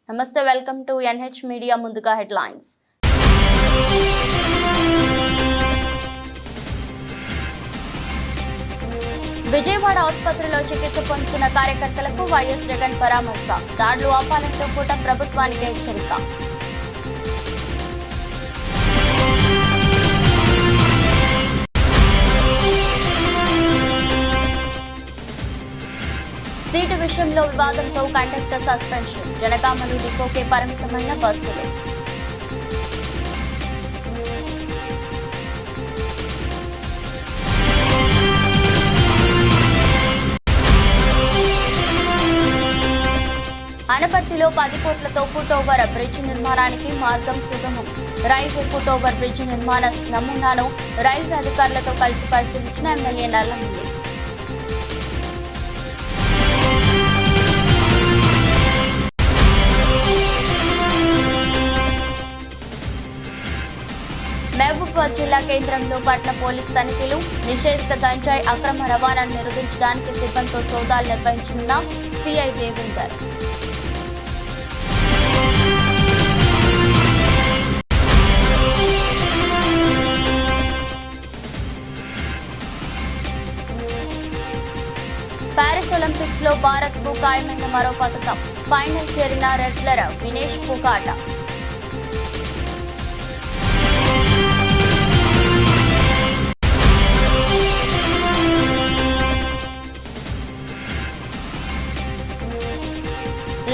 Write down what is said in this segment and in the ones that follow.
నమస్తే, welcome to NH media. ముందుగా headlines. Vijayawada ఆసుపత్రిలో చికిత్స పొందుతున్న కార్యకర్తలకు వైఎస్ జగన్ పరామర్శ. దాడులు ఆపాలంటూ కూటమి ప్రభుత్వానికి హెచ్చరిక. సీటు విషయంలో వివాదంతో కండక్టర్ సస్పెన్షన్. జనగామలు డిపోకే పరిమితమైన బస్సులు. అనపర్తిలో 10 కోట్లతో ఫుట్ ఓవర్ బ్రిడ్జ్ నిర్మాణానికి మార్గం సుగమం. రైల్వే ఫుట్ ఓవర్ బ్రిడ్జ్ నిర్మాణ నమూనాను రైల్వే అధికారులతో కలిసి పరిశీలించిన ఎమ్మెల్యే నల్లమిల్లి. మహబూబాబాద్ జిల్లా కేంద్రంలో పట్న పోలీస్ తనిఖీలు. నిషేధిత గంజాయి అక్రమ రవాణాను నిరోధించడానికి సిబ్బందితో సోదాలు నిర్వహించనున్న సిఐ దేవేందర్. పారిస్ ఒలింపిక్స్ లో భారత్ కు ఖాయమైన మరో పథకం. ఫైనల్ చేరిన రెజ్లర్ వినేష్ పుకాట.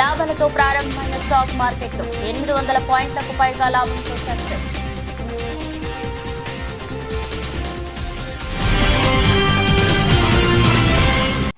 లాభాలతో ప్రారంభమైన స్టాక్ మార్కెట్లు. 800 పాయింట్లకు పైగా లాభంతో సెన్సెక్స్.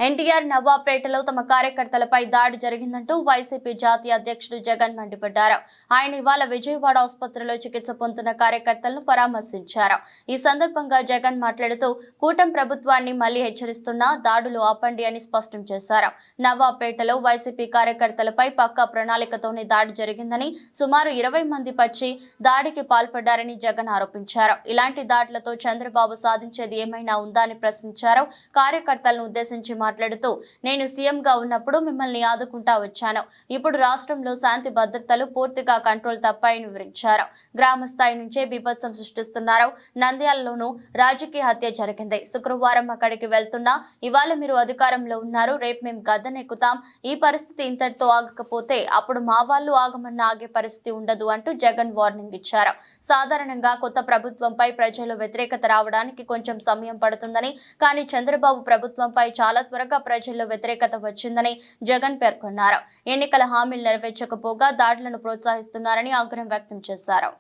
ఎన్టీఆర్ నవాబ్పేటలో తమ కార్యకర్తలపై దాడి జరిగిందంటూ వైసీపీ జాతీయ అధ్యక్షుడు జగన్ మండిపడ్డారు. ఆయన ఇవాళ విజయవాడ ఆసుపత్రిలో చికిత్స పొందుతున్న కార్యకర్తలను పరామర్శించారు. ఈ సందర్భంగా జగన్ మాట్లాడుతూ కూటమి ప్రభుత్వాన్ని మళ్లీ హెచ్చరిస్తున్నా దాడులు ఆపండి అని స్పష్టం చేశారు. నవాబ్పేటలో వైసీపీ కార్యకర్తలపై పక్కా ప్రణాళికతోనే దాడి జరిగిందని, సుమారు 20 మంది పచ్చి దాడికి పాల్పడ్డారని జగన్ ఆరోపించారు. ఇలాంటి దాడులతో చంద్రబాబు సాధించేది ఏమైనా ఉందా అని ప్రశ్నించారు. కార్యకర్తలను ఉద్దేశించి మాట్లాడుతూ, నేను సీఎంగా ఉన్నప్పుడు మిమ్మల్ని ఆదుకుంటా వచ్చాను. ఇప్పుడు రాష్ట్రంలో శాంతి భద్రతలు పూర్తిగా కంట్రోల్ తప్పాయని వివరించారు. గ్రామ స్థాయి నుంచే బీభత్సం సృష్టిస్తున్నారు. నంద్యాలలోనూ రాజకీయ హత్య జరిగింది. శుక్రవారం అక్కడికి వెళ్తున్నా ఇవాళ మీరు అధికారంలో ఉన్నారు, రేపు మేము గద్దెనెక్కుతాం. ఈ పరిస్థితి ఇంతటితో ఆగకపోతే అప్పుడు మా వాళ్ళు ఆగమన్న ఆగే పరిస్థితి ఉండదు అంటూ జగన్ వార్నింగ్ ఇచ్చారు. సాధారణంగా కొత్త ప్రభుత్వంపై ప్రజలు వ్యతిరేకత రావడానికి కొంచెం సమయం పడుతుందని, కానీ చంద్రబాబు ప్రభుత్వంపై చాలా త్వరగా ప్రజల్లో వ్యతిరేకత వచ్చిందని జగన్ పేర్కొన్నారు. ఎన్నికల హామీలు నెరవేర్చకపోగా దాడులను ప్రోత్సహిస్తున్నారని ఆగ్రహం వ్యక్తం చేశారు.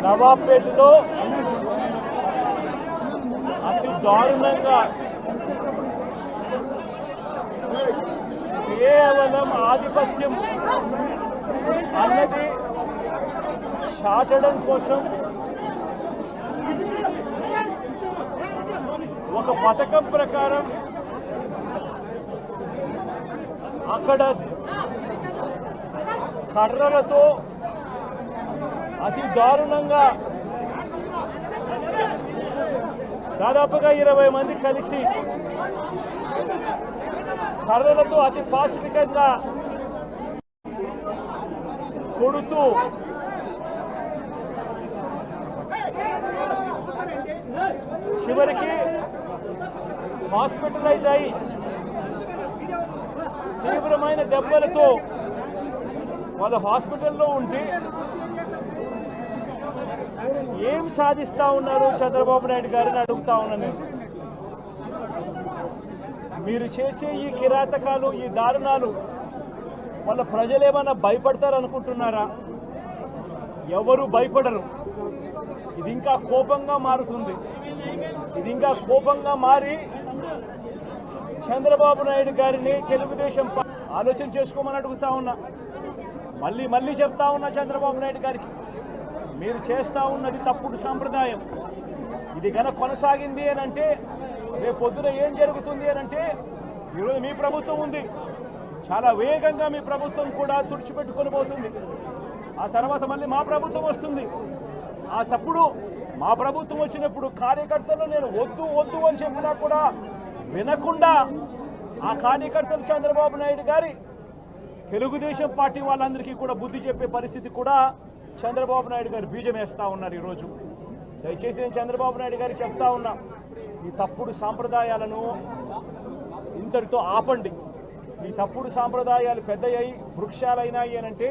నవాబ్పేటలో అతి దారుణంగా కేవలం ఆధిపత్యం అన్నది చాటడం కోసం ఒక పథకం ప్రకారం అక్కడ కర్రలతో అతి దారుణంగా దాదాపుగా 20 మంది కలిసి కర్రలతో అతి పాశవికంగా కొడుతూ చివరికి హాస్పిటలైజ్ అయి తీవ్రమైన దెబ్బలతో వాళ్ళు హాస్పిటల్లో ఉంటే ఏం సాధిస్తా ఉన్నారు చంద్రబాబు నాయుడు గారిని అడుగుతా ఉన్నాను. మీరు చేసే ఈ కిరాతకాలు, ఈ దారుణాలు వాళ్ళ ప్రజలు ఏమైనా భయపడతారనుకుంటున్నారా? ఎవరు భయపడరు. ఇది ఇంకా కోపంగా మారుతుంది. ఇది ఇంకా కోపంగా మారి చంద్రబాబు నాయుడు గారిని తెలుగుదేశం ఆలోచన చేసుకోమని అడుగుతా ఉన్నా. మళ్ళీ చెప్తా ఉన్నా చంద్రబాబు నాయుడు గారికి, మీరు చేస్తూ ఉన్నది తప్పుడు సాంప్రదాయం. ఇది గన కొనసాగింది అని అంటే రేపు పొద్దున ఏం జరుగుతుంది అని అంటే, ఈరోజు మీ ప్రభుత్వం ఉంది, చాలా వేగంగా మీ ప్రభుత్వం కూడా తుడిచిపెట్టుకొని పోతుంది. ఆ తర్వాత మళ్ళీ మా ప్రభుత్వం వస్తుంది. ఆ తప్పుడు మా ప్రభుత్వం వచ్చినప్పుడు కార్యకర్తలు నేను వద్దు అని చెప్పినా కూడా వినకుండా ఆ కార్యకర్తలు చంద్రబాబు నాయుడు గారి తెలుగుదేశం పార్టీ వాళ్ళందరికీ కూడా బుద్ధి చెప్పే పరిస్థితి కూడా చంద్రబాబు నాయుడు గారు బీజం వేస్తూ ఉన్నారు ఈరోజు. దయచేసి నేను చంద్రబాబు నాయుడు గారికి చెప్తా ఉన్నా, ఈ తప్పుడు సాంప్రదాయాలను ఇంతటితో ఆపండి. ఈ తప్పుడు సాంప్రదాయాలు పెద్దయ్యాయి, వృక్షాలైనాయి అనంటే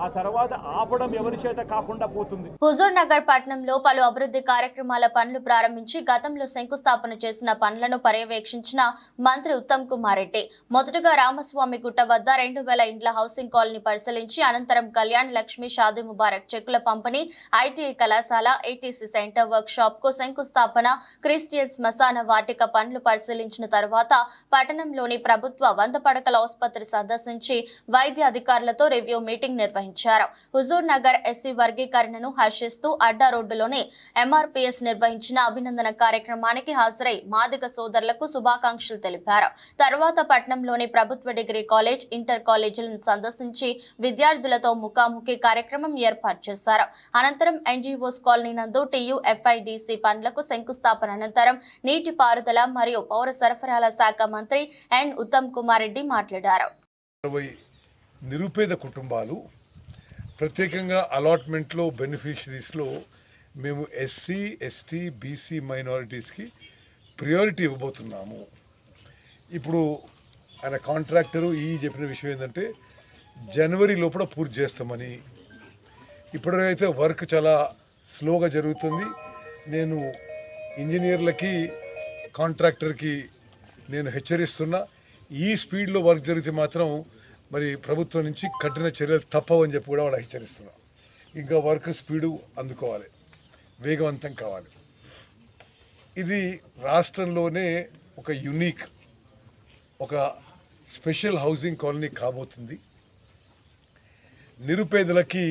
ఆ తర్వాత ఆపడం ఎవరి చేత కాకుండా పోతుంది. హుజూర్ నగర్ పట్టణంలో పలు అభివృద్ధి కార్యక్రమాల పనులు ప్రారంభించి గతంలో శంకుస్థాపన చేసిన పనులను పర్యవేక్షించిన మంత్రి ఉత్తమ్ కుమార్ రెడ్డి మొదటగా రామస్వామి గుట్ట వద్ద 2000 ఇండ్ల హౌసింగ్ కాలనీ పరిశీలించి అనంతరం కళ్యాణ్ లక్ష్మి షాదీ ముబారక్ చెక్కుల పంపిణీ, ఐటీఐ కళాశాల, ఏటీసీ సెంటర్ వర్క్ షాప్ కు శంకుస్థాపన, క్రిస్టియన్ శ్మశాన వాటిక పనులు పరిశీలించిన తర్వాత పట్టణంలోని ప్రభుత్వ 100 పడకల ఆసుపత్రి సందర్శించి వైద్య అధికారులతో రివ్యూ మీటింగ్ నిర్వహించారు. హుజూర్ నగర్ ఎస్సీ వర్గీకరణను హర్షిస్తూ అడ్డా రోడ్డులోని ఎంఆర్పీఎస్ నిర్వహించిన అభినందన కార్యక్రమానికి హాజరై మాదిగ సోదరులకు శుభాకాంక్షలు తెలిపారు. తర్వాత పట్టణంలోని ప్రభుత్వ డిగ్రీ కాలేజ్, ఇంటర్ కాలేజీలను సందర్శించి విద్యార్థులతో ముఖాముఖి కార్యక్రమం ఏర్పాటు చేశారు. అనంతరం ఎన్జీఓస్ కాలనీ నందు టీయూఎఫ్ఐడిసి పనులకు శంకుస్థాపన అనంతరం నీటిపారుదల మరియు పౌర సరఫరాల శాఖ మంత్రి ఎన్ ఉత్తమ్ కుమార్ రెడ్డి మాట్లాడారు. నిరుపేద కుటుంబాలు ప్రత్యేకంగా అలాట్మెంట్లో బెనిఫిషరీస్లో మేము ఎస్సీ, ఎస్టీ, బీసీ మైనారిటీస్కి ప్రియారిటీ ఇవ్వబోతున్నాము. ఇప్పుడు ఆయన కాంట్రాక్టరు చెప్పిన విషయం ఏంటంటే జనవరి లోపల పూర్తి చేస్తామని. ఇప్పటికైతే వర్క్ చాలా స్లోగా జరుగుతుంది. నేను ఇంజనీర్లకి, కాంట్రాక్టర్కి నేను హెచ్చరిస్తున్నా, ఈ స్పీడ్లో వర్క్ జరిగితే మాత్రం మరి ప్రభుత్వం నుంచి కఠిన చర్యలు తప్పవని చెప్పి కూడా వాళ్ళు హెచ్చరిస్తున్నారు. ఇంకా వర్క్ స్పీడు అందుకోవాలి, వేగవంతం కావాలి. ఇది రాష్ట్రంలోనే ఒక యునిక్, ఒక స్పెషల్ హౌసింగ్ కాలనీ కాబోతుంది. నిరుపేదలకి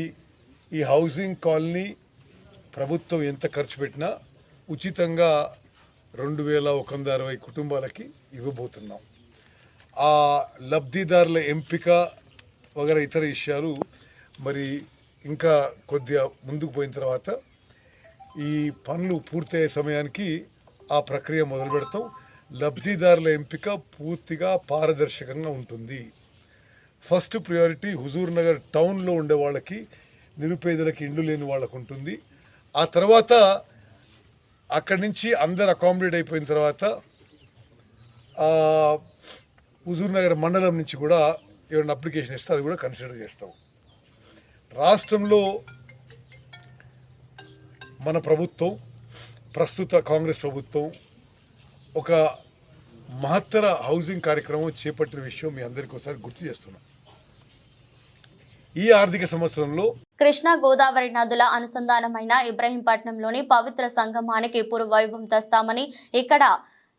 ఈ హౌసింగ్ కాలనీ ప్రభుత్వం ఎంత ఖర్చు పెట్టినా ఉచితంగా 2160 కుటుంబాలకి ఇవ్వబోతున్నాం. ఆ లబ్ధిదారుల ఎంపిక వగైరా ఇతర విషయాలు మరి ఇంకా కొద్దిగా ముందుకు పోయిన తర్వాత ఈ పనులు పూర్తయ్యే సమయానికి ఆ ప్రక్రియ మొదలు పెడతాం. లబ్ధిదారుల ఎంపిక పూర్తిగా పారదర్శకంగా ఉంటుంది. ఫస్ట్ ప్రియారిటీ హుజూర్ నగర్ టౌన్లో ఉండే వాళ్ళకి, నిరుపేదలకి, ఇండ్లు లేని వాళ్ళకు ఉంటుంది. ఆ తర్వాత అక్కడి నుంచి అందరు అకామిడేట్ అయిపోయిన తర్వాత హుజూర్ నగర్ మండలం నుంచి కూడా ఏమైనా అప్లికేషన్ ఇస్తే అది కూడా కన్సిడర్ చేస్తాం. రాష్ట్రంలో మన ప్రభుత్వం, ప్రస్తుత కాంగ్రెస్ ప్రభుత్వం ఒక మహత్తర హౌసింగ్ కార్యక్రమం చేపట్టిన విషయం మీ అందరికీ ఒకసారి గుర్తు చేస్తున్నాం. ఈ ఆర్థిక సంవత్సరంలో కృష్ణా గోదావరి నదుల అనుసంధానమైన ఇబ్రహీంపట్నంలోని పవిత్ర సంగమానికి పూర్వవైభవం తెస్తామని, ఇక్కడ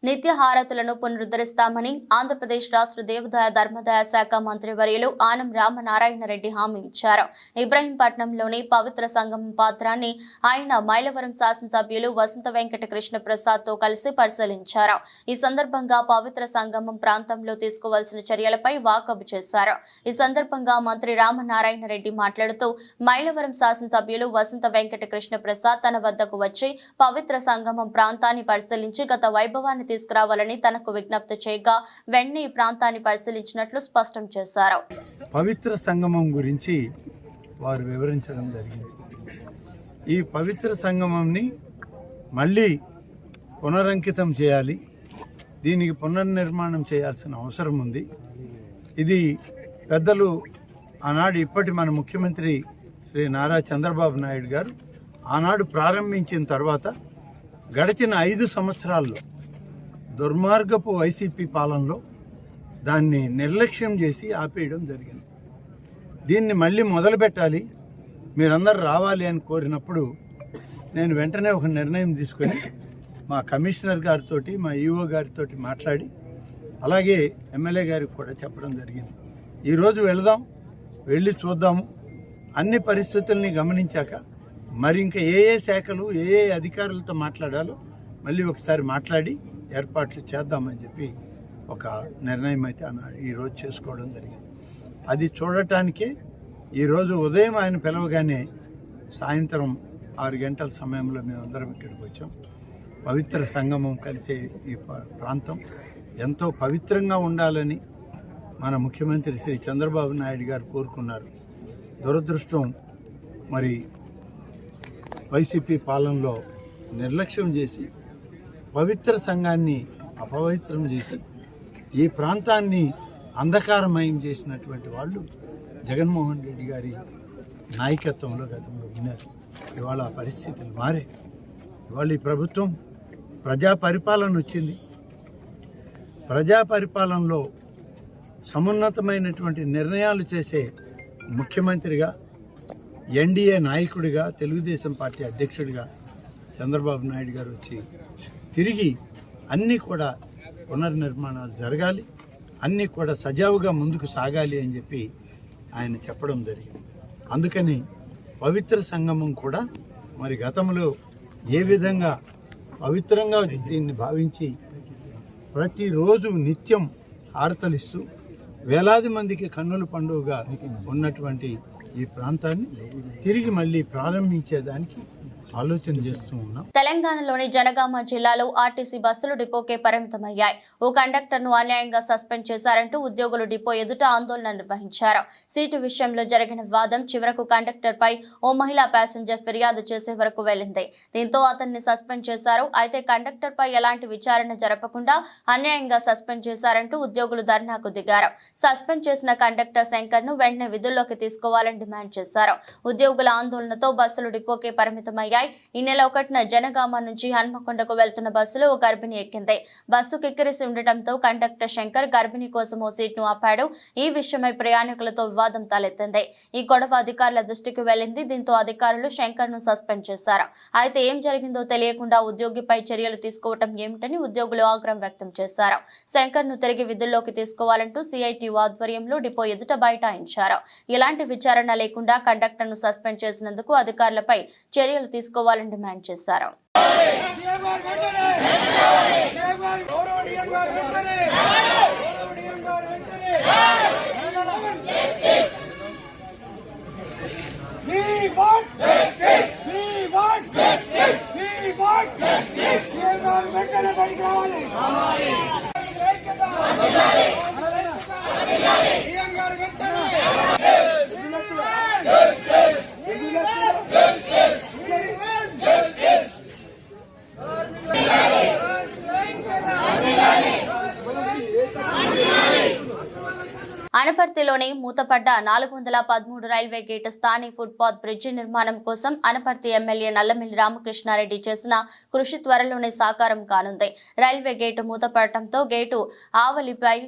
నిత్యహారతులను పునరుద్ధరిస్తామని ఆంధ్రప్రదేశ్ రాష్ట్ర దేవాదాయ ధర్మాదాయ శాఖ మంత్రివర్యులు ఆనం రామనారాయణ రెడ్డి హామీ ఇచ్చారు. ఇబ్రహీంపట్నంలోని పవిత్ర సంగమం పాత్రాన్ని ఆయన మైలవరం శాసనసభ్యులు వసంత వెంకట కృష్ణ ప్రసాద్ తో కలిసి పరిశీలించారు. ఈ సందర్భంగా పవిత్ర సంగమం ప్రాంతంలో తీసుకోవాల్సిన చర్యలపై వాకబు చేశారు. ఈ సందర్భంగా మంత్రి రామనారాయణ రెడ్డి మాట్లాడుతూ మైలవరం శాసనసభ్యులు వసంత వెంకట కృష్ణ ప్రసాద్ తన వద్దకు వచ్చి పవిత్ర సంగమం ప్రాంతాన్ని పరిశీలించి గత వైభవాన్ని తీసుకురావాలని తనకు విజ్ఞప్తి చేయగా వెంటనే ఈ ప్రాంతాన్ని పరిశీలించినట్లు స్పష్టం చేశారు. పవిత్ర సంగమం గురించి వారు వివరించడం జరిగింది. ఈ పవిత్ర సంగమంని మళ్ళీ పునరంకితం చేయాలి, దీనికి పునర్నిర్మాణం చేయాల్సిన అవసరం ఉంది. ఇది పెద్దలు ఆనాడు ఇప్పటి మన ముఖ్యమంత్రి శ్రీ నారా చంద్రబాబు నాయుడు గారు ఆనాడు ప్రారంభించిన తర్వాత గడిచిన 5 సంవత్సరాల్లో దుర్మార్గపు వైసీపీ పాలనలో దాన్ని నిర్లక్ష్యం చేసి ఆపేయడం జరిగింది. దీన్ని మళ్ళీ మొదలుపెట్టాలి, మీరందరూ రావాలి అని కోరినప్పుడు నేను వెంటనే ఒక నిర్ణయం తీసుకొని మా కమిషనర్ గారితో, మా ఈఓ గారితో మాట్లాడి అలాగే ఎమ్మెల్యే గారికి కూడా చెప్పడం జరిగింది. ఈరోజు వెళదాం, వెళ్ళి చూద్దాము, అన్ని పరిస్థితుల్ని గమనించాక మరి ఇంకా ఏ శాఖలు ఏ అధికారులతో మాట్లాడాలో మళ్ళీ ఒకసారి మాట్లాడి ఏర్పాట్లు చేద్దామని చెప్పి ఒక నిర్ణయం అయితే ఈరోజు చేసుకోవడం జరిగింది. అది చూడటానికే ఈరోజు ఉదయం ఆయన పిలవగానే సాయంత్రం 6 గంటల సమయంలో మేమందరం ఇక్కడికి వచ్చాం. పవిత్ర సంగమం కలిసే ఈ ప్రాంతం ఎంతో పవిత్రంగా ఉండాలని మన ముఖ్యమంత్రి శ్రీ చంద్రబాబు నాయుడు గారు కోరుకున్నారు. దురదృష్టం మరి వైసీపీ పాలనలో నిర్లక్ష్యం చేసి పవిత్ర సంఘాన్ని అపవిత్రం చేసి ఈ ప్రాంతాన్ని అంధకారమయం చేసినటువంటి వాళ్ళు జగన్మోహన్ రెడ్డి గారి నాయకత్వంలో గతంలో ఉన్నారు. ఇవాళ ఆ పరిస్థితులు మారే. ఇవాళ ఈ ప్రభుత్వం ప్రజా పరిపాలన వచ్చింది. ప్రజా పరిపాలనలో సమున్నతమైనటువంటి నిర్ణయాలు చేసే ముఖ్యమంత్రిగా, ఎన్డీఏ నాయకుడిగా, తెలుగుదేశం పార్టీ అధ్యక్షుడిగా చంద్రబాబు నాయుడు గారు వచ్చి తిరిగి అన్నీ కూడా పునర్నిర్మాణాలు జరగాలి, అన్నీ కూడా సజావుగా ముందుకు సాగాలి అని చెప్పి ఆయన చెప్పడం జరిగింది. అందుకని పవిత్ర సంగమం కూడా మరి గతంలో ఏ విధంగా పవిత్రంగా దీన్ని భావించి ప్రతిరోజు నిత్యం హారతలిస్తూ వేలాది మందికి కన్నుల పండుగగా ఉన్నటువంటి ఈ ప్రాంతాన్ని తిరిగి మళ్ళీ ప్రారంభించేదానికి ఆలోచన చేస్తూ ఉన్నాం. తెలంగాణలోని జనగామ జిల్లాలో ఆర్టీసీ బస్సులు డిపోకే పరిమితమయ్యాయి. ఓ కండక్టర్ ను అన్యాయంగా సస్పెండ్ చేశారంటూ ఉద్యోగులు డిపో ఎదుట ఆందోళన నిర్వహించారు. సీటు విషయంలో జరిగిన వాదం చివరకు కండక్టర్ పై ఓ మహిళా ప్యాసింజర్ ఫిర్యాదు చేసే వరకు వెళ్లింది. దీంతో అతన్ని సస్పెండ్ చేశారు. అయితే కండక్టర్ పై ఎలాంటి విచారణ జరపకుండా అన్యాయంగా సస్పెండ్ చేశారంటూ ఉద్యోగులు ధర్నాకు దిగారు. సస్పెండ్ చేసిన కండక్టర్ శంకర్ ను వెంటనే విధుల్లోకి తీసుకోవాలని డిమాండ్ చేశారు. ఉద్యోగుల ఆందోళనతో బస్సులు డిపోకే పరిమితమయ్యాయి. ఈ నెల 1న జనగామ నుంచి హన్మకొండకు వెళ్తున్న బస్సులో ఓ గర్భిణి ఎక్కింది. బస్సు కిక్కిరిసి ఉండటంతో కండక్టర్ శంకర్ గర్భిణి కోసం ఓ సీట్ను ఆపాడు. ఈ విషయమై ప్రయాణికులతో వివాదం తలెత్తింది. ఈ గొడవ అధికారుల దృష్టికి వెళ్లింది. దీంతో అధికారులు శంకర్ ను సస్పెండ్ చేశారు. అయితే ఏం జరిగిందో తెలియకుండా ఉద్యోగిపై చర్యలు తీసుకోవటం ఏమిటని ఉద్యోగులు ఆగ్రహం వ్యక్తం చేశారు. శంకర్ ను తిరిగి విధుల్లోకి తీసుకోవాలంటూ సిఐటియు ఆధ్వర్యంలో డిపో ఎదుట బైఠాయించారు. ఎలాంటి విచారణ లేకుండా కండక్టర్ ను సస్పెండ్ చేసినందుకు అధికారులపై చర్యలు తీసుకోవాలని డిమాండ్ చేశారు. అనపర్తిలోని మూతపడ్డ 413 రైల్వే గేట్ స్థానిక ఫుట్పాత్ బ్రిడ్జి నిర్మాణం కోసం అనపర్తి ఎమ్మెల్యే నల్లమిల్లి రామకృష్ణారెడ్డి చేసిన కృషి త్వరలోనే సాకారం కానుంది. రైల్వే గేటు మూతపడటంతో గేటు ఆవలిపై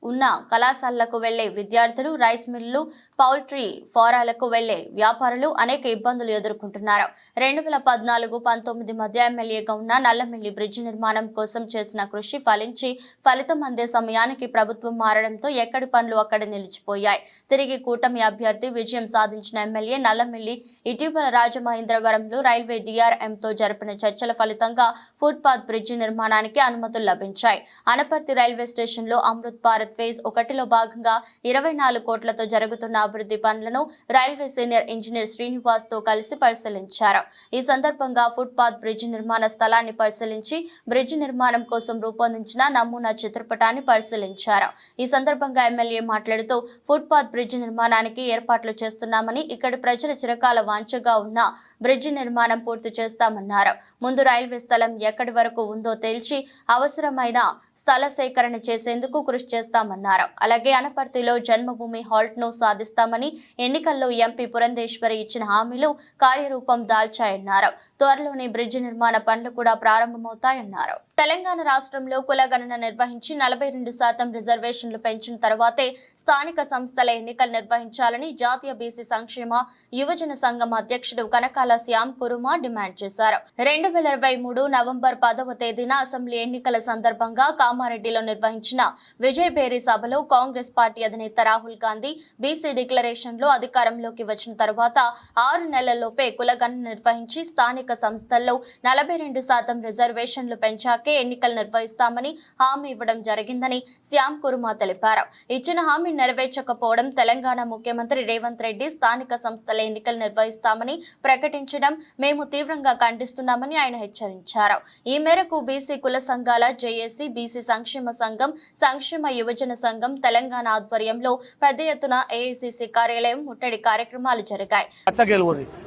ఉన్న కళాశాలలకు వెళ్లే విద్యార్థులు, రైస్ మిల్లు, పౌల్ట్రీ ఫారాలకు వెళ్లే వ్యాపారులు అనేక ఇబ్బందులు ఎదుర్కొంటున్నారు. 2014-19 మధ్య ఎమ్మెల్యేగా ఉన్న నల్లమిల్లి బ్రిడ్జి నిర్మాణం కోసం చేసిన కృషి ఫలించి ఫలితం అందే సమయానికి ప్రభుత్వం మారడంతో ఎక్కడి పనులు అక్కడ నిలిచిపోయాయి. తిరిగి కూటమి అభ్యర్థి విజయం సాధించిన ఎమ్మెల్యే నల్లమిల్లి ఇటీవల రాజమహేంద్రవరంలో రైల్వే DRMతో జరిపిన చర్చల ఫలితంగా ఫుట్పాత్ బ్రిడ్జి నిర్మాణానికి అనుమతులు లభించాయి. అనపర్తి రైల్వే స్టేషన్లో అమృత్ భారత్ ఫేజ్ 1లో భాగంగా 24 కోట్లతో జరుగుతున్న అభివృద్ధి పనులను రైల్వే సీనియర్ ఇంజనీర్ శ్రీనివాస్ తో కలిసి పరిశీలించారు. ఈ సందర్భంగా ఫుట్పాత్ బ్రిడ్జి నిర్మాణ స్థలాన్ని పరిశీలించి బ్రిడ్జి నిర్మాణం కోసం రూపొందించిన నమూనా చిత్రపటాన్ని పరిశీలించారు. ఈ సందర్భంగా ఎమ్మెల్యే మాట్లాడుతూ ఫుట్పాత్ బ్రిడ్జి నిర్మాణానికి ఏర్పాట్లు చేస్తున్నామని, ఇక్కడి ప్రజల చిరకాల వాంఛగా ఉన్న బ్రిడ్జి నిర్మాణం పూర్తి చేస్తామన్నారు. ముందు రైల్వే స్థలం ఎక్కడి వరకు ఉందో తేల్చి అవసరమైన స్థల సేకరణ చేసేందుకు కృషి చేస్తామన్నారు. అలాగే అనపర్తిలో జన్మభూమి హాల్ట్ ను సాధిస్తామని, ఎన్నికల్లో ఎంపీ పురంధేశ్వరి ఇచ్చిన హామీలు కార్యరూపం దాల్చాయన్నారు. త్వరలోనే బ్రిడ్జి నిర్మాణ పనులు కూడా ప్రారంభమవుతాయన్నారు. తెలంగాణ రాష్ట్రంలో కులగణన నిర్వహించి 42% రిజర్వేషన్లు పెంచిన తర్వాతే స్థానిక సంస్థల ఎన్నికలు నిర్వహించాలని జాతీయ బీసీ సంక్షేమ యువజన సంఘం అధ్యక్షుడు కనకాల శ్యామ్ కురుమా డిమాండ్ చేశారు. 2023 నవంబర్ 10వ తేదీన అసెంబ్లీ ఎన్నికల సందర్భంగా కామారెడ్డిలో నిర్వహించిన విజయభేరి సభలో కాంగ్రెస్ పార్టీ అధినేత రాహుల్ గాంధీ బీసీ డిక్లరేషన్ లో అధికారంలోకి వచ్చిన తర్వాత 6 నెలల్లోపే కులగణన నిర్వహించి స్థానిక సంస్థల్లో 42% రిజర్వేషన్లు పెంచాకే ఎన్నికలు నిర్వహిస్తామని హామీ ఇవ్వడం జరిగిందని శ్యామ్ కురుమా తెలిపారు. ఇచ్చిన హామీ నెరవేర్చకపోవడం తెలంగాణ ముఖ్యమంత్రి రేవంత్ రెడ్డి స్థానిక సంస్థల ఎన్నికలు నిర్వహిస్తామని ప్రకటించడం మేము తీవ్రంగా ఖండిస్తున్నామని ఆయన హెచ్చరించారు. ఈ మేరకు బీసీ కుల సంఘాల జేఏసీ, బీసీ సంక్షేమ సంఘం, సంక్షేమ యువజన యువజన సంఘం తెలంగాణ ఆధ్వర్యంలో పెద్ద ఎత్తున ఏఐసిసి కార్యాలయం ముట్టడి కార్యక్రమాలు జరిగాయి.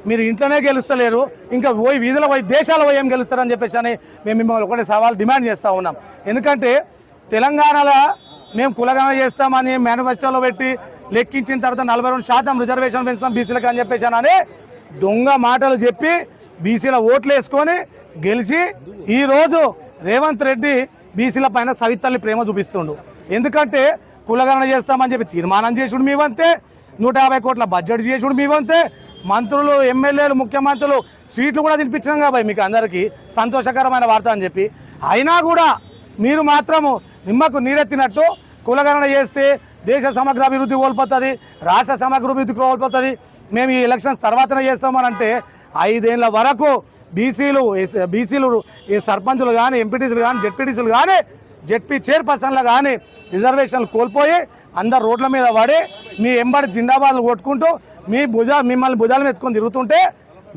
మీరు ఇంట్లోనే గెలుస్తలేరు, ఇంకా పోయి వీధుల పోయి దేశాల పోయి ఏం గెలుస్తారని చెప్పేసి అని మేము మిమ్మల్ని ఒకటే సవాల్ డిమాండ్ చేస్తూ ఉన్నాం. ఎందుకంటే తెలంగాణలో మేము కులగణన చేస్తామని మేనిఫెస్టోలో పెట్టి లెక్కించిన తర్వాత 42% రిజర్వేషన్ పెంచుతాం బీసీలకు అని చెప్పేసి అని దొంగ మాటలు చెప్పి బీసీల ఓట్లు వేసుకొని గెలిచి ఈరోజు రేవంత్ రెడ్డి బీసీల పైన సవితల్లి ప్రేమ చూపిస్తుండు. ఎందుకంటే కులగణన చేస్తామని చెప్పి తీర్మానం చేసుడు మీ వంతే, 150 కోట్ల బడ్జెట్ చేసుడు మీ వంతే, మంత్రులు ఎమ్మెల్యేలు ముఖ్యమంత్రులు సీట్లు కూడా తినిపించినాం కాబట్టి మీకు అందరికీ సంతోషకరమైన వార్త అని చెప్పి అయినా కూడా మీరు మాత్రము నిమ్మకు నీరెత్తినట్టు కులగణన చేస్తే దేశ సమగ్ర అభివృద్ధి కోల్పోతుంది, రాష్ట్ర సమగ్ర అభివృద్ధి కోల్పోతుంది, మేము ఈ ఎలక్షన్స్ తర్వాతనే చేస్తామని అంటే 5 ఏళ్ల వరకు బీసీలు ఈ సర్పంచులు కానీ ఎంపీటీసీలు కానీ జెడ్పీటీసీలు కానీ జెడ్పీ చైర్పర్సన్లు కానీ రిజర్వేషన్లు కోల్పోయి అందరు రోడ్ల మీద పడి మీ ఎంబడి జిందాబాద్లు కొట్టుకుంటూ మిమ్మల్ని భుజాలు ఎత్తుకొని తిరుగుతుంటే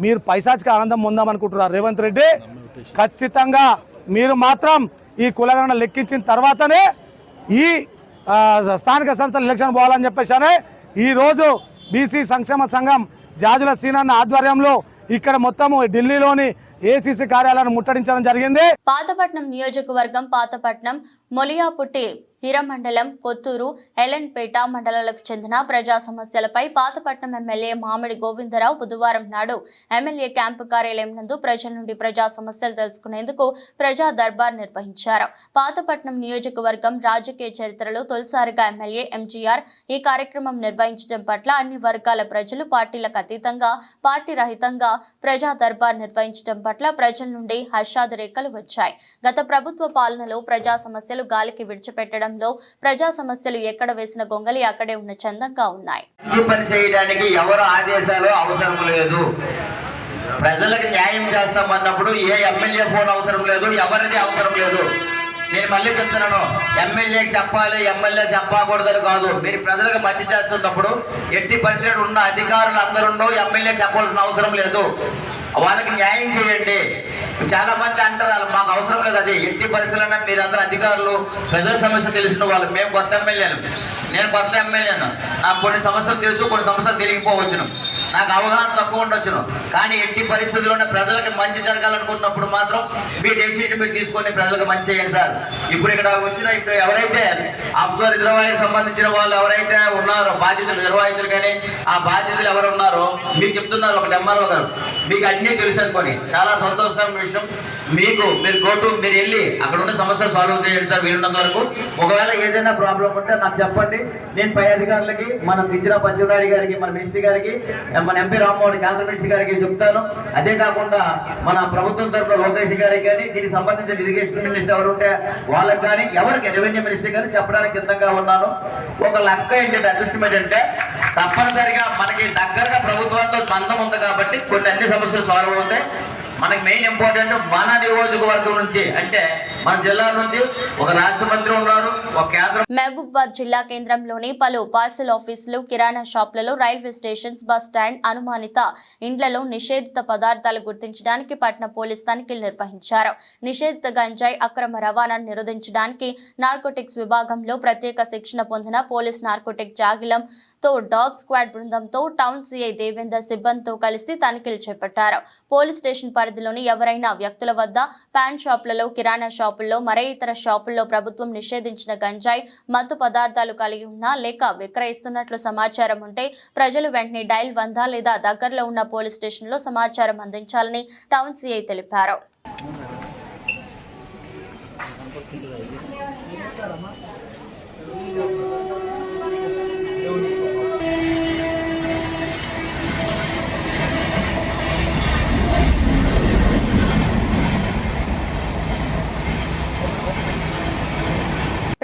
మీరు పైశాచిక ఆనందం పొందామనుకుంటున్నారు. రేవంత్ రెడ్డి ఖచ్చితంగా మీరు మాత్రం ఈ కులగణన లెక్కించిన తర్వాతనే ఈ స్థానిక సంస్థల ఎలక్షన్ పోవాలని చెప్పేసి ఈరోజు బీసీ సంక్షేమ సంఘం జాజుల సీనన్న ఆధ్వర్యంలో ఇక్కడ మొత్తము ఢిల్లీలోని ఏసీసీ కార్యాలయాన్ని ముట్టడించడం జరిగింది. పాతపట్నం నియోజకవర్గం పాతపట్నం మొలియాపుట్టి హిరమండలం కొత్తూరు ఎలన్పేట మండలాలకు చెందిన ప్రజా సమస్యలపై పాతపట్నం ఎమ్మెల్యే మామిడి గోవిందరావు బుధవారం నాడు ఎమ్మెల్యే క్యాంపు కార్యాలయం నందు ప్రజల నుండి ప్రజా సమస్యలు తెలుసుకునేందుకు ప్రజా దర్బార్ నిర్వహించారు. పాతపట్నం నియోజకవర్గం రాజకీయ చరిత్రలో తొలిసారిగా ఎమ్మెల్యే ఎంజీఆర్ ఈ కార్యక్రమం నిర్వహించడం పట్ల అన్ని వర్గాల ప్రజలు పార్టీలకు అతీతంగా పార్టీ రహితంగా ప్రజా దర్బార్ నిర్వహించడం పట్ల ప్రజల నుండి హర్షాతిరేకాలు వచ్చాయి. గత ప్రభుత్వ పాలనలో ప్రజా సమస్యలు గాలికి విడిచిపెట్టడం ప్రజా సమస్యలు ఎక్కడ వేసిన గొంగలి అక్కడే ఉన్న చందంగా ఉన్నాయి. పని చేయడానికి ఎవరు ఆదేశాలు అవసరం లేదు. ప్రజలకు న్యాయం చేస్తామన్నప్పుడు ఏ ఎమ్మెల్యే ఫోన్ అవసరం లేదు, ఎవరిది అవసరం లేదు. నేను మళ్ళీ చెప్తున్నాను, ఎమ్మెల్యేకి చెప్పాలి, ఎమ్మెల్యే చెప్పకూడదని కాదు. మీరు ప్రజలకు మంచి చేస్తున్నప్పుడు ఎట్టి పరిస్థితులు ఉన్న అధికారులు అందరూ ఎమ్మెల్యే చెప్పాల్సిన అవసరం లేదు. వాళ్ళకి న్యాయం చేయండి. చాలా మంది అంటారు మాకు అవసరం లేదు, అది ఎట్టి పరిస్థితుల్లో మీరు అందరూ అధికారులు ప్రజల సమస్య తెలిసిన వాళ్ళు. మేము కొత్త ఎమ్మెల్యేను, నేను కొత్త ఎమ్మెల్యేను, నాకు కొన్ని సమస్యలు తెలుసు, కొన్ని సమస్యలు తెలియకపోవచ్చును, నాకు అవగాహన తక్కువ ఉండొచ్చును. కానీ ఎట్టి పరిస్థితుల్లోనే ప్రజలకు మంచి జరగాలనుకున్నప్పుడు మాత్రం మీ డెసిషన్ మీరు తీసుకొని ప్రజలకు మంచి చేయండి సార్. ఇప్పుడు ఇక్కడ వచ్చిన ఇప్పుడు ఎవరైతే అబ్జర్వర్ రిజర్వాయర్ సంబంధించిన వాళ్ళు ఎవరైతే ఉన్నారో బాధ్యతలు నిర్వాహితులు కానీ ఆ బాధ్యతలు ఎవరు ఉన్నారో మీకు చెప్తున్నారు ఒక ఎంఆర్ఓ గారు, మీకు అన్నీ తెలుసు అనుకోని చాలా సంతోషకరమైన విషయం. మీరు కోర్టు మీరు వెళ్ళి అక్కడ ఉన్న సమస్యలు సాల్వ్ చేయండి సార్ వీలున్నంత వరకు. ఒకవేళ ఏదైనా ప్రాబ్లం ఉంటే నాకు చెప్పండి, నేను పై అధికారులకి మన తిజ్జిరా పచ్చినాయుడు గారికి, మన మినిస్టర్ గారికి, మన ఎంపీ రామ్మోహన్ కేంద్ర మినిస్టర్ గారికి చెప్తాను. అదే కాకుండా మన ప్రభుత్వం తరఫున లోకేష్ గారికి కానీ దీనికి సంబంధించిన ఇరిగేషన్ మినిస్టర్ ఎవరు ఉంటే వాళ్ళకి కానీ ఎవరికి రెవెన్యూ మినిస్టర్ కానీ చెప్పడానికి సిద్ధంగా ఉన్నాను. ఒక లెక్క ఏంటంటే అడ్జస్ట్మెంట్ అంటే తప్పనిసరిగా మనకి దగ్గరగా ప్రభుత్వంతో బంధం ఉంది కాబట్టి కొన్ని అన్ని సమస్యలు సాల్వ్ అవుతాయి. మనకి మెయిన్ ఇంపార్టెంట్ మన నియోజకవర్గం నుంచి అంటే మన జిల్లా నుంచి ఒక రాష్ట్ర మంత్రి ఉన్నారు, ఒక కేంద్ర. మహబూబాబాద్ జిల్లా కేంద్రంలోని పలు పార్సల్ ఆఫీసులు, కిరాణా షాపులలో, రైల్వే స్టేషన్స్, బస్ స్టాండ్, అనుమానిత ఇండ్లలో నిషేధిత పదార్థాలు గుర్తించడానికి పట్న పోలీస్ తనిఖీలు నిర్వహించారు. నిషేధిత గంజాయి అక్రమ రవాణాను నిరోధించడానికి నార్కోటిక్స్ విభాగంలో ప్రత్యేక శిక్షణ పొందిన పోలీస్ నార్కోటిక్ జాగిలం డాగ్ స్క్వాడ్ బృందంతో టౌన్ సిఐ దేవేందర్ సిబ్బందితో కలిసి తనిఖీలు చేపట్టారు. పోలీస్ స్టేషన్ పరిధిలోని ఎవరైనా వ్యక్తుల వద్ద పాన్ షాపులలో, కిరాణా షాపుల్లో, మరే ఇతర షాపుల్లో ప్రభుత్వం నిషేధించిన గంజాయి, మత్తు పదార్థాలు కలిగి ఉన్నా లేక విక్రయిస్తున్నట్లు సమాచారం ఉంటే ప్రజలు వెంటనే డైల్ 100 లేదా దగ్గరలో ఉన్న పోలీస్ స్టేషన్లో సమాచారం అందించాలని టౌన్ సిఐ తెలిపారు.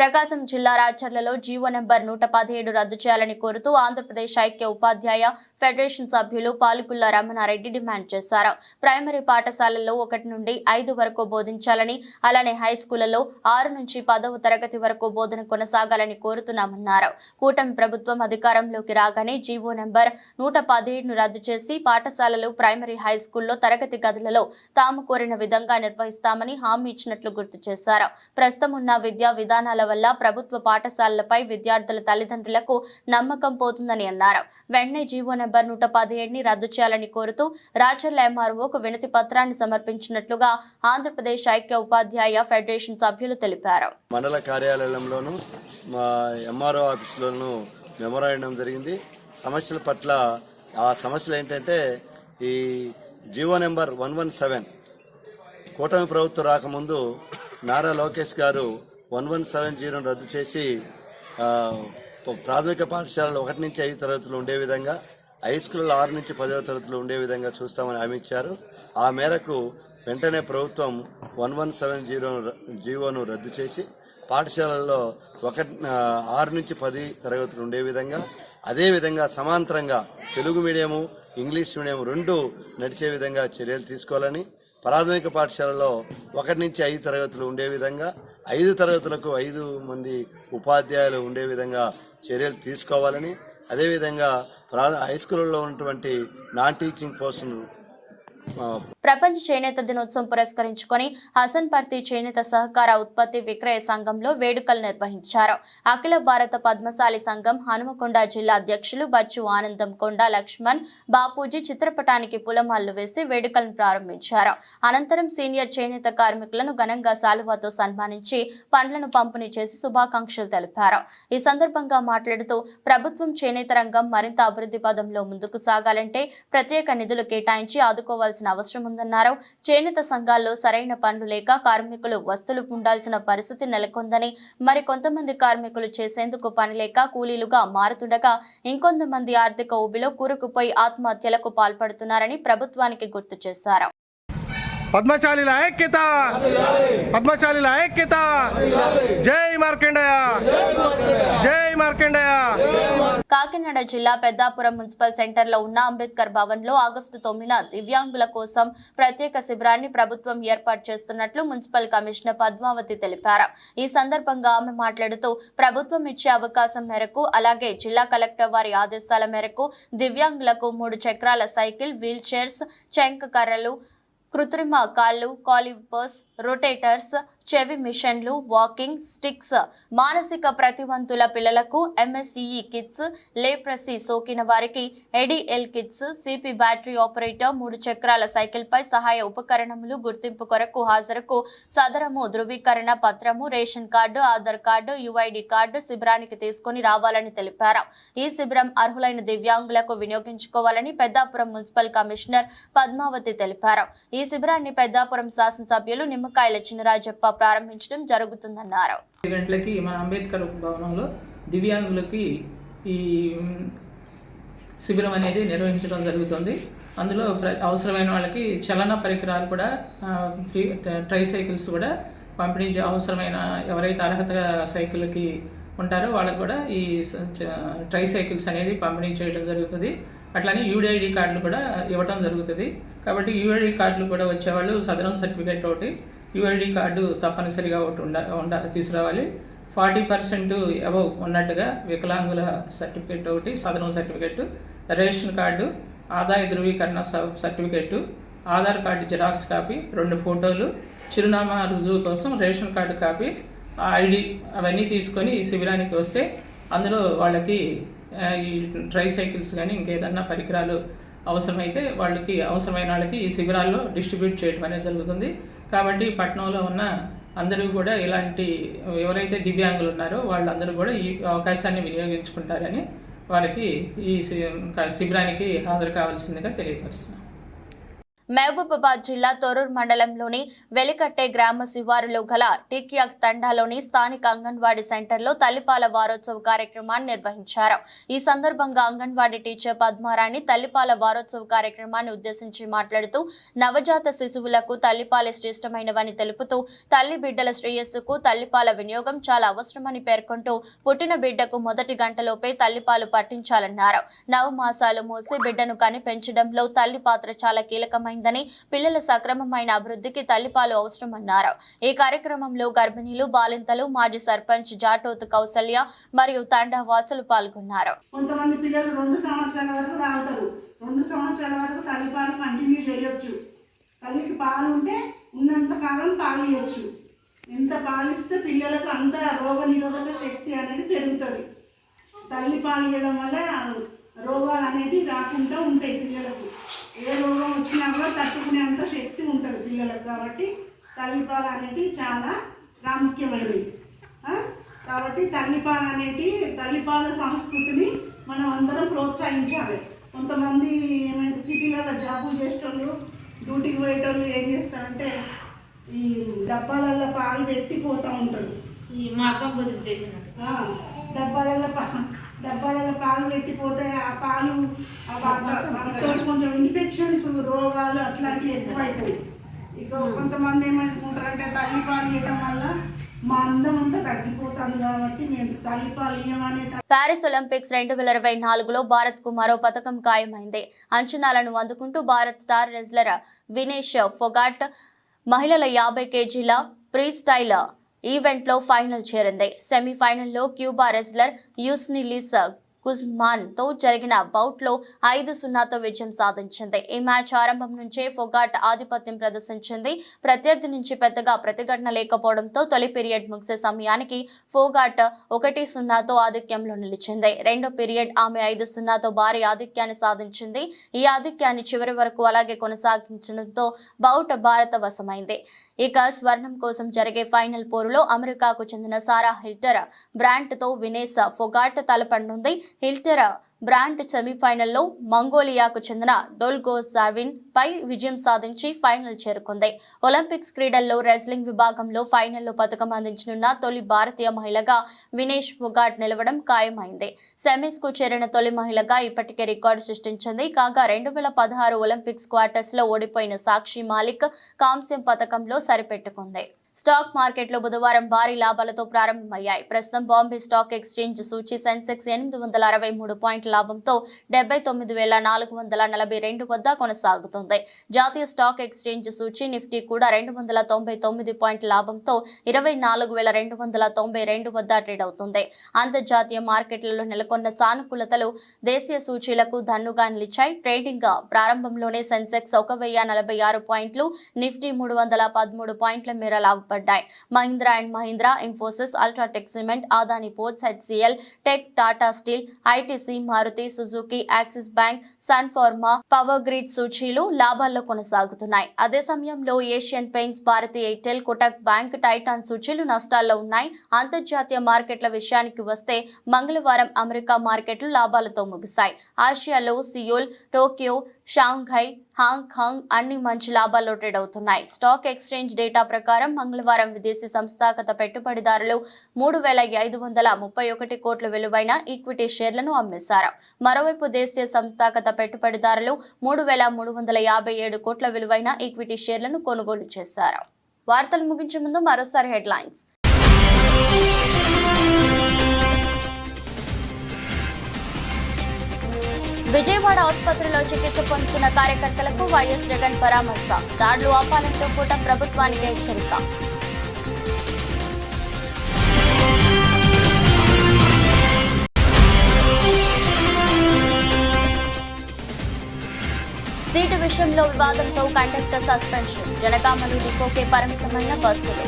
ప్రకాశం జిల్లా రాచర్లలో జీవో నెంబర్ 117 రద్దు చేయాలని కోరుతూ ఆంధ్రప్రదేశ్ ఐక్య ఉపాధ్యాయ ఫెడరేషన్ సభ్యులు పాలుకుల్ల రమణారెడ్డి డిమాండ్ చేశారు. ప్రైమరీ పాఠశాలల్లో 1 నుండి 5 వరకు బోధించాలని, అలానే హై స్కూళ్లలో 6 నుంచి 10వ తరగతి వరకు బోధన కొనసాగాలని కోరుతున్నామన్నారు. కూటమి ప్రభుత్వం అధికారంలోకి రాగానే జీవో నెంబర్ 117ను రద్దు చేసి పాఠశాలలు, ప్రైమరీ, హై స్కూల్లో తరగతి గదులలో తాము కోరిన విధంగా నిర్వహిస్తామని హామీ ఇచ్చినట్లు గుర్తు చేశారు. ప్రస్తుతం ఉన్న విద్యా విధానాల వల్ల ప్రభుత్వ పాఠశాలలపై విద్యార్థుల తల్లిదండ్రులకు నమ్మకం పోతుందని అన్నారు. వెంటనే జీవో నెంబర్ 117ని రద్దు చేయాలని కోరుతూ రాచర్ల ఎంఆర్ఓకు వినతి పత్రాన్ని సమర్పించినట్లుగా ఆంధ్రప్రదేశ్ ఐక్య ఉపాధ్యాయ ఫెడరేషన్ సభ్యులు తెలిపారు. మండల కార్యాలయంలోనూ మా ఎంఆర్ఓ ఆఫీసులోనూ మెమోరాండం జరిగింది. సమస్యల పట్ల ఆ సమస్యలు ఏంటంటే ఈ జీవో నెంబర్ 117 కూటమి ప్రభుత్వం రాకముందు నారా లోకేష్ గారు 1170 రద్దు చేసి ప్రాథమిక పాఠశాలలు 1 నుంచి 5 తరగతులు ఉండే విధంగా, హై స్కూల్లో 6 నుంచి 10వ తరగతులు ఉండే విధంగా చూస్తామని హామీ ఇచ్చారు. ఆ మేరకు వెంటనే ప్రభుత్వం 1170 జీవోను రద్దు చేసి పాఠశాలల్లో 6 నుంచి 10 తరగతులు ఉండే విధంగా, అదేవిధంగా సమాంతరంగా తెలుగు మీడియము, ఇంగ్లీష్ మీడియం 2 నడిచే విధంగా చర్యలు తీసుకోవాలని, ప్రాథమిక పాఠశాలలో 1 నుంచి 5 తరగతులు ఉండే విధంగా, 5 తరగతులకు 5 మంది ఉపాధ్యాయులు ఉండే విధంగా చర్యలు తీసుకోవాలని, అదేవిధంగా హై స్కూళ్ళలో ఉన్నటువంటి నాన్ టీచింగ్ పోస్టులు ప్రపంచ చేనేత దినోత్సవం పురస్కరించుకొని హసన్పర్తి చేనేత సహకార ఉత్పత్తి విక్రయ సంఘంలో వేడుకలు నిర్వహించారు. అఖిల భారత పద్మశాలి సంఘం హనుమకొండ జిల్లా అధ్యక్షులు బచ్చు ఆనందం కొండ లక్ష్మణ్ బాపూజీ చిత్రపటానికి పూలమాలలు వేసి వేడుకలను ప్రారంభించారు. అనంతరం సీనియర్ చేనేత కార్మికులను ఘనంగా శాలువాతో సన్మానించి పండ్లను పంపిణీ చేసి శుభాకాంక్షలు తెలిపారు. ఈ సందర్భంగా మాట్లాడుతూ ప్రభుత్వం చేనేత రంగం మరింత అభివృద్ధి పదంలో ముందుకు సాగాలంటే ప్రత్యేక నిధులు కేటాయించి ఆదుకోవాల్సిన అవసరం ఉందన్నారు. చేనేత సంఘాల్లో సరైన పనులు లేక కార్మికులు వస్తువులు ఉండాల్సిన పరిస్థితి నెలకొందని, మరి కొంతమంది కార్మికులు చేసేందుకు పని లేక కూలీలుగా మారుతుండగా ఇంకొంతమంది ఆర్థిక ఊబిలో కూరుకుపోయి ఆత్మహత్యలకు పాల్పడుతున్నారని ప్రభుత్వానికి గుర్తు చేశారు. పద్మశాలిల ఐక్యత, పద్మశాలిల ఐక్యత, జై మార్కండేయ, జై మార్కండేయ. కాకినాడ జిల్లా పెద్దాపురం మున్సిపల్ సెంటర్ లో ఉన్న అంబేద్కర్ భవన్ లో ఆగస్టు 9న దివ్యాంగుల కోసం ప్రత్యేక శిబిరాన్ని ప్రభుత్వం ఏర్పాటు చేస్తున్నట్లు మున్సిపల్ కమిషనర్ పద్మావతి తెలిపారు. ఈ సందర్భంగా ఆమె మాట్లాడుతూ ప్రభుత్వం ఇచ్చే అవకాశం మేరకు అలాగే జిల్లా కలెక్టర్ వారి ఆదేశాల మేరకు దివ్యాంగులకు 3 చక్రాల సైకిల్, వీల్ చైర్స్, చెంక కర్రలు, కృత్రిమ కాళ్ళు, కాలిపర్స్, రొటేటర్స్, చెవి మిషన్లు, వాకింగ్ స్టిక్స్, మానసిక ప్రతివంతుల పిల్లలకు ఎంఎస్ఈఈ కిట్స్, లేప్రసీ సోకిన వారికి ఎడిఎల్ కిట్స్, సిపి బ్యాటరీ ఆపరేటర్, 3 చక్రాల సైకిల్ పై సహాయ ఉపకరణములు, గుర్తింపు కొరకు హాజరుకు సదరము ధృవీకరణ పత్రము, ration card, Aadhaar card, UID card శిబిరానికి తీసుకుని రావాలని తెలిపారు. ఈ శిబిరం అర్హులైన దివ్యాంగులకు వినియోగించుకోవాలని పెద్దాపురం మున్సిపల్ కమిషనర్ పద్మావతి తెలిపారు. ఈ శిబిరాన్ని పెద్దాపురం శాసనసభ్యులు నిమ్మకాయల చినరాజప్ప ప్రారంభించడం జరుగుతుందన్నారు. 10 గంటలకి మన అంబేద్కర్ భవనంలో దివ్యాంగులకి ఈ శిబిరం అనేది నిర్వహించడం జరుగుతుంది. అందులో అవసరమైన వాళ్ళకి చలన పరికరాలు కూడా, ట్రై సైకిల్స్ కూడా పంపిణీ, అవసరమైన ఎవరైతే అర్హత సైకిల్కి ఉంటారో వాళ్ళకు కూడా ఈ ట్రై సైకిల్స్ అనేది పంపిణీ చేయడం జరుగుతుంది. అట్లానే యూఐడి కార్డులు కూడా ఇవ్వడం జరుగుతుంది. కాబట్టి యూఐడి కార్డులు కూడా వచ్చేవాళ్ళు సదరం సర్టిఫికేట్ ఒకటి, యూఐడి కార్డు తప్పనిసరిగా ఒకటి తీసుకురావాలి. 40% అబవ్ ఉన్నట్టుగా వికలాంగుల సర్టిఫికేట్ ఒకటి, సదరం సర్టిఫికేట్, రేషన్ కార్డు, ఆదాయ ధృవీకరణ certificate, Aadhaar card xerox copy, 2 ఫోటోలు, చిరునామా రుజువు కోసం రేషన్ కార్డు కాపీ, ఐడి అవన్నీ తీసుకొని ఈ శిబిరానికి వస్తే అందులో వాళ్ళకి ఈ ట్రై సైకిల్స్ కానీ ఇంకేదన్నా పరికరాలు అవసరమైతే వాళ్ళకి అవసరమైన వాళ్ళకి ఈ శిబిరాల్లో డిస్ట్రిబ్యూట్ చేయడం అనేది జరుగుతుంది. కాబట్టి పట్టణంలో ఉన్న అందరూ కూడా ఇలాంటి ఎవరైతే దివ్యాంగులు ఉన్నారో వాళ్ళందరూ కూడా ఈ అవకాశాన్ని వినియోగించుకుంటారని వారికి ఈ శిబిరానికి హాజరు కావాల్సిందిగా తెలియపరుస్తున్నాను. మహబూబాబాద్ జిల్లా తొర్రూరు మండలంలోని వెలికట్టే గ్రామ శివారులో గల టిక్యాక్ తండాలోని స్థానిక అంగన్వాడీ సెంటర్లో తల్లిపాల వారోత్సవ కార్యక్రమాన్ని నిర్వహించారు. ఈ సందర్భంగా అంగన్వాడీ టీచర్ పద్మారాణి తల్లిపాల వారోత్సవ కార్యక్రమాన్ని ఉద్దేశించి మాట్లాడుతూ నవజాత శిశువులకు తల్లిపాలే శ్రేష్టమైనవని తెలుపుతూ తల్లి బిడ్డల శ్రేయస్సుకు తల్లిపాల వినియోగం చాలా అవసరమని పేర్కొంటూ పుట్టిన బిడ్డకు మొదటి గంటలోపే తల్లిపాలు పట్టించాలన్నారు. నవమాసాలు మోసి బిడ్డను కని పెంచడంలో తల్లి పాత్ర చాలా కీలకమైంది. పిల్లల సక్రమమైన అభివృద్ధికి తల్లిపాలు అవసరమన్నారు. ఈ కార్యక్రమంలో గర్భిణీలు, బాలింతలు, మాజీ సర్పంచ్ జాటోత్ కౌసల్య మరియు తండా వాసులు పాల్గొన్నారు. కొంతమంది పిల్లలు 2 సంవత్సరాల వరకు తాగుతారు. 2 సంవత్సరాల వరకు తల్లిపాలు కంటిన్యూ చేయొచ్చు. తల్లికి పాలు ఉంటే ఉన్నంత కాలం పాలు ఇవ్వచ్చు. ఎంత పాలిస్తే పిల్లలకు అంత రోగనిరోధక శక్తి అనేది పెరుగుతుంది. తల్లి పాలు ఇవ్వడం వల్ల రోగాలు అనేవి రాకుండా ఉంటాయి పిల్లలకు. ఏ రోగం వచ్చినా కూడా తట్టుకునే అంత శక్తి ఉంటుంది పిల్లలకు. కాబట్టి తల్లిపాలు అనేవి చాలా ప్రాముఖ్యమైనవి. కాబట్టి తల్లిపాల సంస్కృతిని మనం అందరం ప్రోత్సహించాలి. కొంతమంది ఏమైతే సిటీలలో జాబులు చేసేటోళ్ళు, డ్యూటీకి పోయేటోళ్ళు ఏం చేస్తారంటే ఈ డబ్బాలలో పాలు పెట్టి పోతూ ఉంటారు. ఈ మాకం బదులు చేసినట్టు డబ్బాలలో పాలు పెట్టిపోతే ఆ పాలు కొంచెం ఇన్ఫెక్షన్స్, రోగాలు అట్లాంటివి ఎక్కువ అవుతాయి. ఇక కొంతమంది ఏమనుకుంటారంటే తల్లిపాలు ఇవ్వడం వల్ల మా అందం అంతా తగ్గిపోతాను కాబట్టి మేము తల్లిపాలు ఇవ్వమనే. ప్యారిస్ ఒలింపిక్స్ 2024లో భారత్ కు మరో పథకం ఖాయమైంది. అంచనాలను అందుకుంటూ భారత్ స్టార్ రెజ్లర్ వినేష్ ఫొగాట్ మహిళల 50 kgల ప్రీ స్టైల్ ఈవెంట్లో ఫైనల్ చేరింది. సెమీఫైనల్లో క్యూబా రెజ్లర్ యూస్నిలిస్ గుజ్మాన్ తో జరిగిన బౌట్ లో 5-0తో విజయం సాధించింది. ఈ మ్యాచ్ ఆరంభం నుంచే ఫొగాట్ ఆధిపత్యం ప్రదర్శించింది. ప్రత్యర్థి నుంచి పెద్దగా ప్రతిఘటన లేకపోవడంతో తొలి పీరియడ్ ముగిసే సమయానికి ఫొగాట్ 1-0తో ఆధిక్యంలో నిలిచింది. రెండో పీరియడ్ ఆమె 5-0తో భారీ ఆధిక్యాన్ని సాధించింది. ఈ ఆధిక్యాన్ని చివరి వరకు అలాగే కొనసాగించడంతో బౌట్ భారత వశమైంది. ఇక స్వర్ణం కోసం జరిగే ఫైనల్ పోరులో అమెరికాకు చెందిన సారా హిల్టర్ బ్రాంట్ తో వినేష్ ఫొగాట్ తలపడనుంది. హిల్టర్ బ్రాంట్ సెమీఫైనల్లో మంగోలియాకు చెందిన డోల్గోజార్విన్ పై విజయం సాధించి ఫైనల్ చేరుకుంది. ఒలింపిక్స్ క్రీడల్లో రెజ్లింగ్ విభాగంలో ఫైనల్లో పథకం అందించనున్న తొలి భారతీయ మహిళగా వినేష్ ఫొగాట్ నిలవడం ఖాయమైంది. సెమీస్ కు చేరిన తొలి మహిళగా ఇప్పటికే రికార్డు సృష్టించింది. కాగా 2016 ఒలింపిక్స్ క్వార్టర్స్ లో ఓడిపోయిన సాక్షి మాలిక్ కాంస్యం పథకంలో సరిపెట్టుకుంది. స్టాక్ మార్కెట్లో బుధవారం భారీ లాభాలతో ప్రారంభమయ్యాయి. ప్రస్తుతం బాంబే స్టాక్ ఎక్స్చేంజ్ సూచీ సెన్సెక్స్ 863 పాయింట్ల లాభంతో 79,442 వద్ద కొనసాగుతుంది. జాతీయ స్టాక్ ఎక్స్చేంజ్ సూచీ నిఫ్టీ కూడా 299 పాయింట్ల లాభంతో 24,292 వద్ద ట్రేడ్ అవుతుంది. అంతర్జాతీయ మార్కెట్లలో నెలకొన్న సానుకూలతలు దేశీయ సూచీలకు దన్నుగా నిలిచాయి. ట్రేడింగ్ ప్రారంభంలోనే సెన్సెక్స్ 1,046 పాయింట్లు, నిఫ్టీ 313 పాయింట్ల మేర లాభపడ్డాయి. Mahindra and Mahindra, Infosys, UltraTech cement, Adani ports, HCL, tech, Tata steel, ITC, Maruti Suzuki, Axis bank, Sun Pharma, Power Grid సూచీలు లాభాల్లో కొనసాగుతున్నాయి. అదే సమయంలో ఏషియన్ పెయింట్స్, భారతీ ఎయిర్టెల్, కోటక్ బ్యాంక్, టైటాన్ సూచీలు నష్టాల్లో ఉన్నాయి. అంతర్జాతీయ మార్కెట్ల విషయానికి వస్తే మంగళవారం అమెరికా మార్కెట్లు లాభాలతో ముగిశాయి. ఆసియాలో సియోల్, టోక్యో, షాంఘై, హాంకాంగ్ అన్ని మంచి లాభాల్లో ట్రేడ్ అవుతున్నాయి. స్టాక్ ఎక్స్చేంజ్ డేటా ప్రకారం మంగళవారం విదేశీ సంస్థాగత పెట్టుబడిదారులు 3,531 కోట్ల విలువైన ఈక్విటీ షేర్లను అమ్మేశారు. మరోవైపు దేశీయ సంస్థాగత పెట్టుబడిదారులు 3,357 కోట్ల విలువైన ఈక్విటీ షేర్లను కొనుగోలు చేశారు. వార్తలు ముగించే ముందు మరోసారి హెడ్లైన్స్. విజయవాడ ఆసుపత్రిలో చికిత్స పొందుతున్న కార్యకర్తలకు వైఎస్ జగన్ పరామర్శ. దాడులు ఆపాలంటూ కూటమి ప్రభుత్వానికి హెచ్చరిక. సీటు విషయంలో వివాదంతో కండక్టర్ సస్పెన్షన్. జనగామలు డిపోకే పరిమితమైన బస్సులు.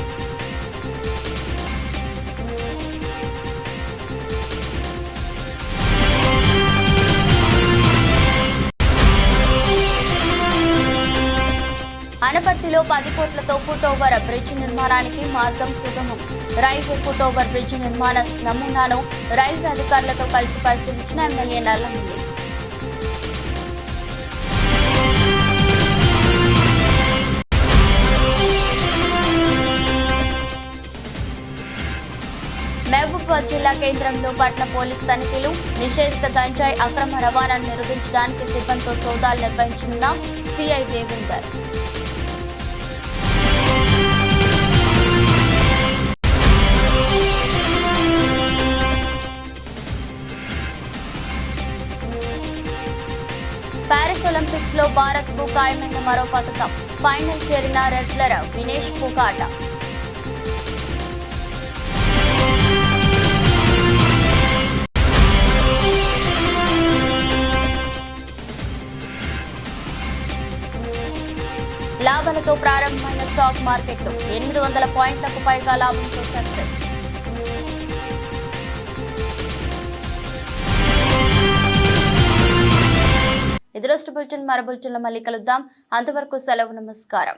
అనపర్తిలో 10 కోట్లతో ఫుట్ ఓవర్ బ్రిడ్జ్ నిర్మాణానికి మార్గం సుగమం. రైల్వే ఫుట్ ఓవర్ బ్రిడ్జ్ నిర్మాణ నమూనాను రైల్వే అధికారులతో కలిసి పరిశీలించిన ఎమ్మెల్యే నల్లమిల్లి. మహబూబాబాద్ జిల్లా కేంద్రంలో పట్న పోలీస్ తనిఖీలు. నిషేధిత గంజాయి అక్రమ రవాణాను నిరోధించడానికి సిబ్బందితో సోదాలు నిర్వహించనున్న సిఐ దేవేందర్. ప్యారిస్ ఒలింపిక్స్ లో భారత్ కు ఖాయమైన మరో పథకం. ఫైనల్ చేరిన రెజ్లర్ వినేష్ ఫొగాట్. లాభాలతో ప్రారంభమైన స్టాక్ మార్కెట్లు 800 పాయింట్లకు పైగా లాభంతో సెన్సెక్స్. ఇది రోజు బులెటిన్. మరో బులెటిన్లో మళ్ళీ కలుద్దాం. అంతవరకు సెలవు. నమస్కారం.